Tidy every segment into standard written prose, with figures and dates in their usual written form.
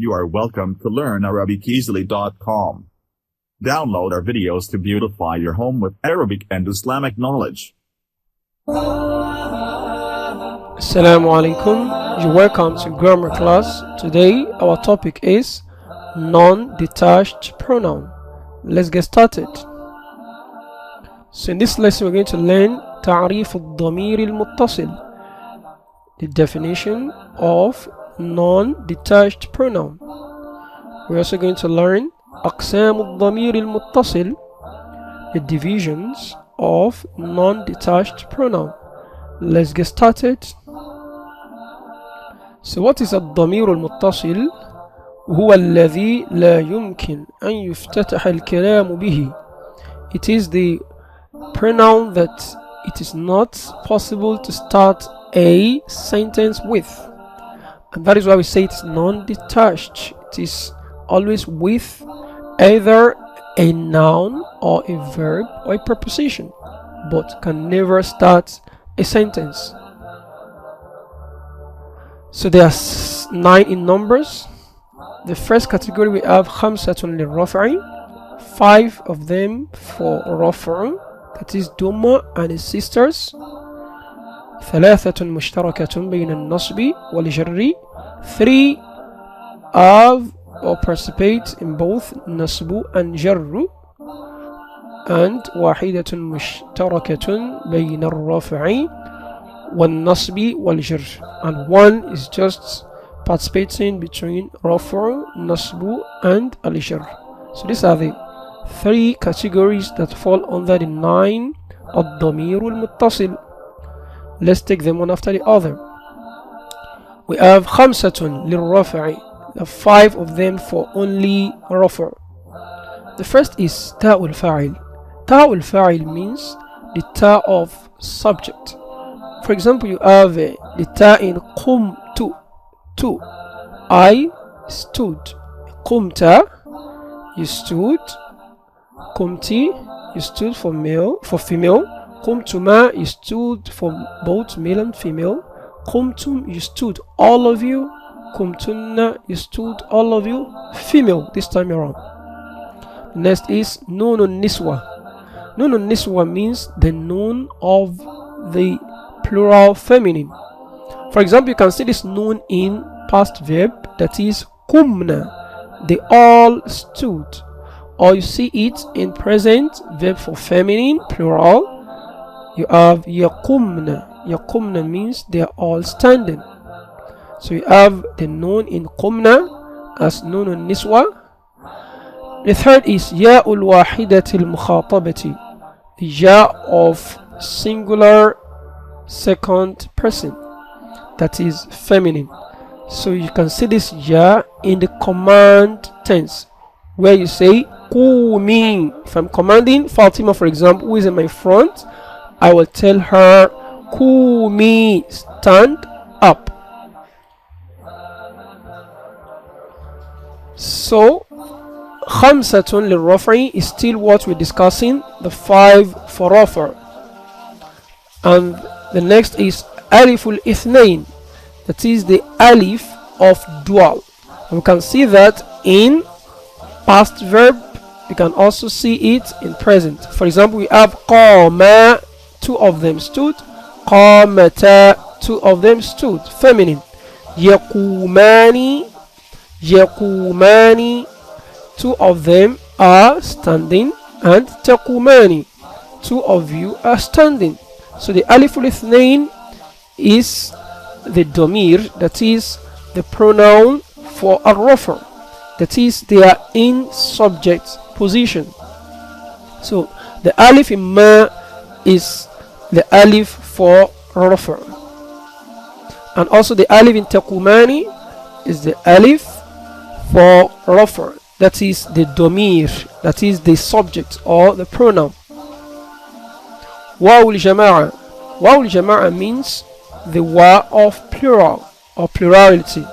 You are welcome to learnarabiceasily.com. Download our videos to beautify your home with Arabic and Islamic knowledge. Assalamu alaikum. You're welcome to grammar class. Today our topic is non-detached pronoun. Let's get started. So in this lesson we're going to learn تعريف الضمير المتصل, the definition of non-detached pronoun. We're also going to learn أقسام الضمير المتصل, the divisions of non-detached pronoun. Let's get started. So what is الضمير المتصل؟ هو الذي لا يمكن أن يفتتح الكلام به. It is the pronoun that it is not possible to start a sentence with, and that is why we say it's non-detached. It is always with either a noun or a verb or a preposition, but can never start a sentence. So there are 9 in numbers. The first category we have خمسة للرفع, 5 of them for رفع, that is Duma and his sisters. ثلاثة مشتركة بين النصب والجر, 3 have or participate in both نصب and جر, and واحدة مشتركة بين الرفع والنصب والجر, and 1 is just participating between رفع, نصب and al-jar. So these are the 3 categories that fall under the 9 الضمير المتصل. Let's take them one after the other. We have خمسة للرفع, the 5 of them for only رفع. The first is تاء الفاعل. تاء الفاعل means the ta of subject. For example, you have the ta in قمت, to, I stood. قمت, you stood. قمتي, you stood for male, for female. قمتما, you stood for both male and female. قمتم, you stood, all of you. قمتن, you stood, all of you, female this time around. Next is نون النسوة. نون النسوة means the noun of the plural feminine. For example, you can see this noun in past verb, that is قمنا, they all stood. Or you see it in present verb for feminine plural, you have يقمن. يقمن means they are all standing. So you have the noun in قمنا as نون النسوة. The third is ياء الواحدة المخاطبة, the ya of singular second person, that is feminine. So you can see this ya in the command tense, where you say قومي. If I'm commanding Fatima, for example, who is in my front, I will tell her قومي, stand up. So خمسة للرفع is still what we're discussing, the 5 for رفع. And the next is ألف الاثنين, that is the alif of dual. And we can see that in past verb, you can also see it in present. For example, we have قام, 2 of them stood. قامتا, 2 of them stood, feminine. يقومان, يقومان, 2 of them are standing. And تقومان, 2 of you are standing. So the alif al-ithnain is the domir, that is the pronoun for al-rafa, that is they are in subject position. So the alif in ma is the alif for rafa, and also the alif in taqumani is the alif for rafa, that is the domir, that is the subject or the pronoun. Waw al-jama'a. Waw al-jama'a means the wa of plural or plurality.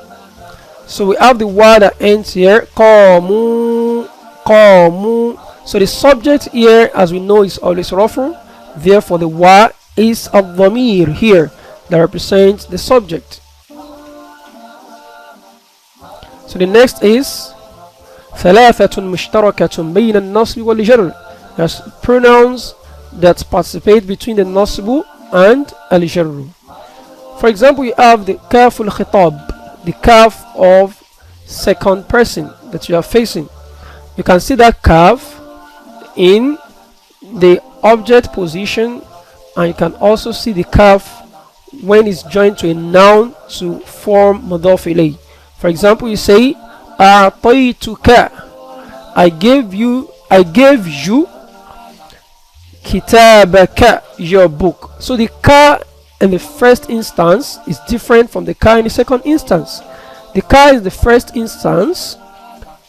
So we have the wa that ends here, qamu, qamu. So the subject here, as we know, is always rafa. Therefore the wa is a dhamir here that represents the subject. So the next is ثلاثة مشتركة بين النصب والجر. There's pronouns that participate between the nasbu and al-jarru. For example, you have the kaf al-khitab, the kaf of second person that you are facing. You can see that kaf in the object position, and you can also see the kaf when it's joined to a noun to form mudaf ilayh. For example, you say a'taytuka, I gave you kitabaka, your book. So the ka in the first instance is different from the ka in the second instance. The ka in the first instance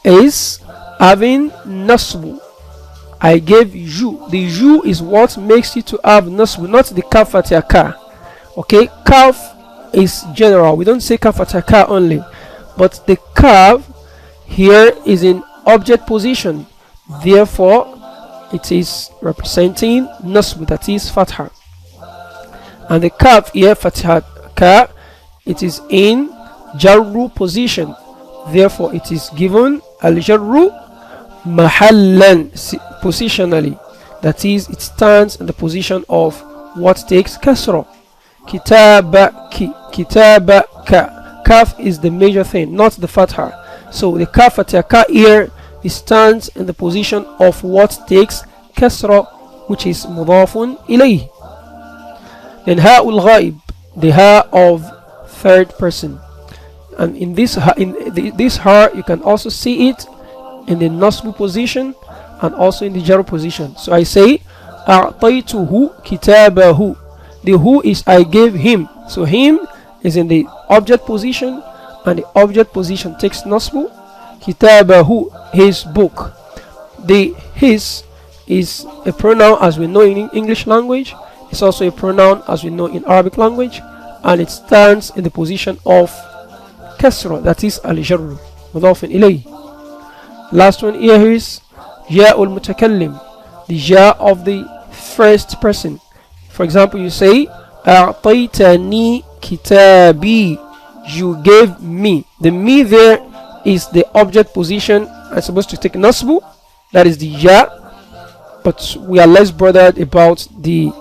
is having nasbu. I gave you. The you is what makes you to have nasbu, not the kaf fatha ka. Okay, kaf is general. We don't say kaf fatha ka only, but the kaf here is in object position. Therefore, it is representing nasb, that is fatha. And the kaf here, fatha ka, it is in jarru position. Therefore, it is given al-jarru mahallan, positionally. That is, it stands in the position of what takes kasra. Kitabaki, kitabaka. Kaf is the major thing, not the fatha. So the kaf fatha ka here, it stands in the position of what takes kasra, which is mudafun ilayh. Then ha'ul ghaib, the ha of third person, and in this ha, this ha, you can also see it in the nasbu position and also in the jar position. So I say a'taytuhu kitabahu. The who is I gave him. So him is in the object position, and the object position takes nasbu. Kitabahu, his book. The his is a pronoun as we know in English language. It's also a pronoun as we know in Arabic language, and it stands in the position of kasra, that is al-jarru mudafun ilayh. Last one here is ya'ul mutakallim, the ya of the first person. For example, you say a'taytani kitabi, you gave me. The me there is the object position and supposed to take nasbu, that is the ya, but we are less bothered about the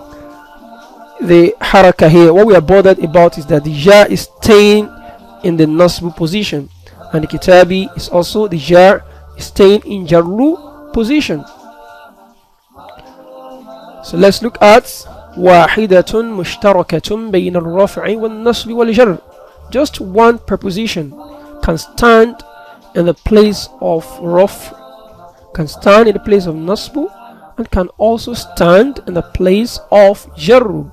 haraka here. What we are bothered about is that the ya is staying in the nasbu position, and the kitabi is also the ya is staying in jarru position. So let's look at واحدة مشتركة بين الرفع والنصب والجر. Just one preposition can stand in the place of raf, can stand in the place of nasbu, and can also stand in the place of jarru.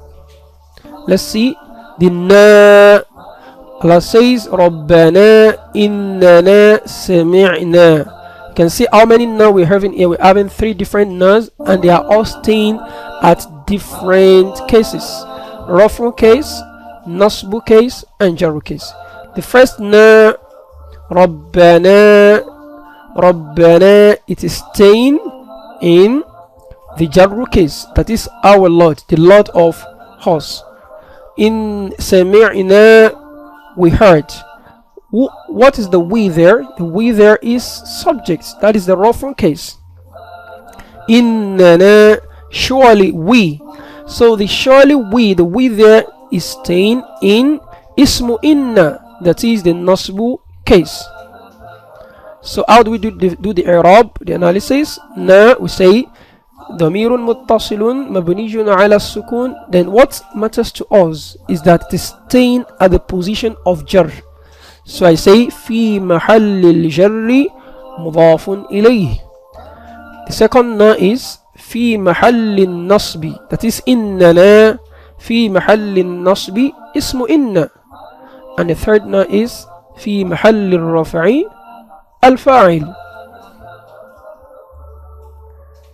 Let's see the na. Allah says ربنا إننا سمعنا. You can see how many na we're having here. We're having three different nas, and they are all staying at different cases: rafu case, nasbu case, and jarru case. The first na, rabbana, it is staying in the jarru case, that is our Lord, the Lord of us. In sami'na, we heard. What is the we there? The we there is subject, that is the rafu case. Innana, surely we. So the surely we, the we there is staying in ismu inna, that is the nasbu case. So how do we do the i'rab, the analysis? Na, we say ضمير متصل مبني على السكون. Then what matters to us is that it is staying at the position of jar. So I say في محل الجر مضاف إليه. The second na is في محل النصب, that is إننا في محل النصب اسم إن. And the third na is في محل الرفع الفاعل.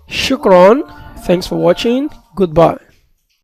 Shukran. Thanks for watching. Goodbye.